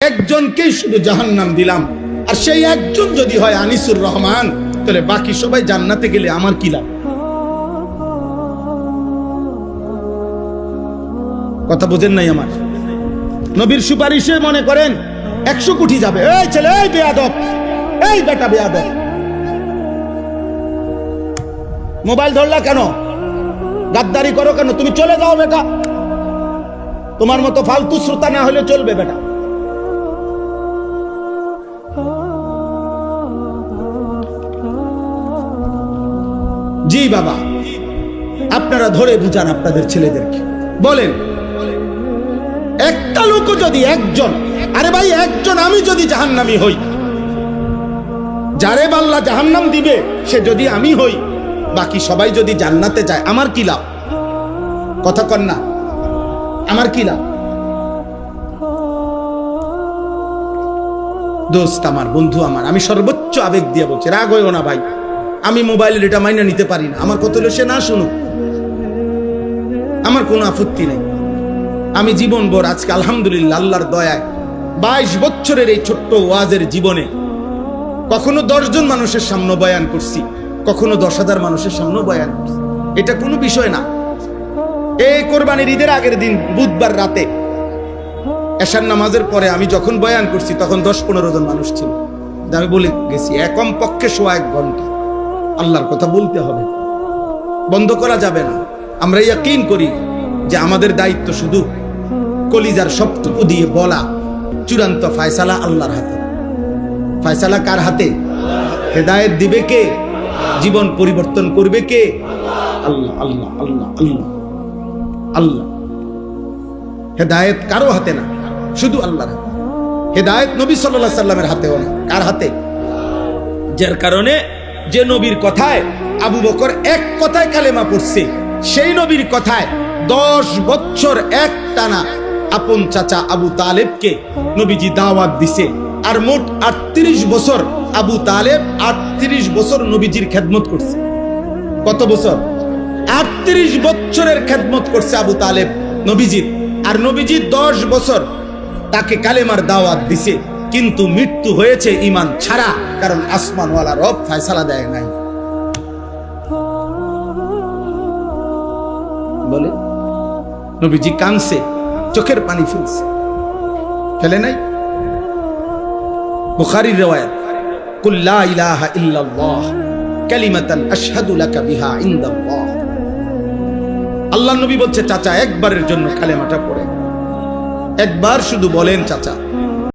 একজনকেই শুধু জাহান্নাম দিলাম, আর সেই একজন যদি হয় আনিসুর রহমান, তাহলে বাকি সবাই জান্নাতে গেলে আমার কি লাভ? কথা বোঝেন নাই আমার? নবীর সুপারিশে মনে করেন 100 কোটি যাবে। এই ছেলে, এই বেয়াদব, এই বেটা বেয়াদব, মোবাইল ধরলা কেন? গাদ্দারি করো কেন? তুমি চলে যাও বেটা, তোমার মতো ফালতু শ্রোতা না হলে চলবে বেটা। জি বাবা, আপনারা ধরে বুঝান আপনাদের ছেলেদেরকে, বলেন একটা লোক যদি একজন, আরে ভাই একজন আমি যদি জাহান্নামী হই, যারে আল্লাহ জাহান্নাম দিবে সে যদি আমি হই, বাকি সবাই যদি জান্নাতে যায়, আমার কি লাভ? কথা কন না, আমার কি লাভ? দোস্ত আমার, বন্ধু আমার, আমি সর্বোচ্চ আবেগ দিয়ে বলছি, রাগ হইও না ভাই, আমি মোবাইলের এটা মাইনা নিতে পারি না। আমার কথা হলো সে না শুনুক, আমার কোনো আপত্তি নেই। আমি জীবনভর আজকে আলহামদুলিল্লাহ আল্লাহর দয়ায় 22 বছরের এই ছোট্ট ওয়াজের জীবনে কখনো 10 জন মানুষের সামনে বয়ান করছি, কখনো 10,000 মানুষের সামনে বয়ান করছি। এটা কোনো বিষয় না। এই কোরবানির ঈদের আগের দিন বুধবার রাতে এশার নামাজের পরে আমি যখন বয়ান করছি তখন 10-15 জন মানুষ ছিল। আমি বলে গেছি একম পক্ষে 1 ঘন্টা আল্লাহর কথা বলতে হবে, বন্ধ করা যাবে না। আমরা ইয়াকিন করি যে আমাদের দায়িত্ব শুধু কলিজার সবটুকু দিয়ে বলা, চূড়ান্ত ফয়সালা আল্লাহর হাতে। ফয়সালা কার হাতে? হেদায়েত দিবে কে? জীবন পরিবর্তন করবে কে? আল্লাহ আল্লাহ আল্লাহ আল্লাহ আল্লাহ। হেদায়েত কারো হাতে না, শুধু আল্লাহর হাতে। হেদায়েত নবী সাল্লাল্লাহু আলাইহি সাল্লামের হাতেও না, কার হাতে? যার কারণে যে নবীর কথায় আবু বকর এক কথায় কালেমা পড়ছে, সেই নবীর কথায় 10 বছর এক টানা আপন চাচা আবু তালেবকে নবীজি দাওয়াত দিছে। আর মোট 38 বছর আবু তালেব 38 বছর নবীজির খেদমত করছে। কত বছর? 38 বছরের খেদমত করছে আবু তালেব নবীজির। আর নবীজি 10 বছর তাকে কালেমার দাওয়াত দিছে, কিন্তু মৃত্যু হয়েছে ঈমান ছাড়া, কারণ আসমানওয়ালা রব ফয়সালা দেয় নাই। বলে নবীজি কানছে, চোখের পানি ফেলছে, ফেলে নাই? বুখারীর riwayat, কুল লা ইলাহা ইল্লাল্লাহ কালিমাতান আশহাদু লাকা বিহা ইনদাল্লাহ। আল্লাহর নবী বলছে, চাচা একবারের জন্য কালেমাটা পড়ে, একবার শুধু বলেন চাচা,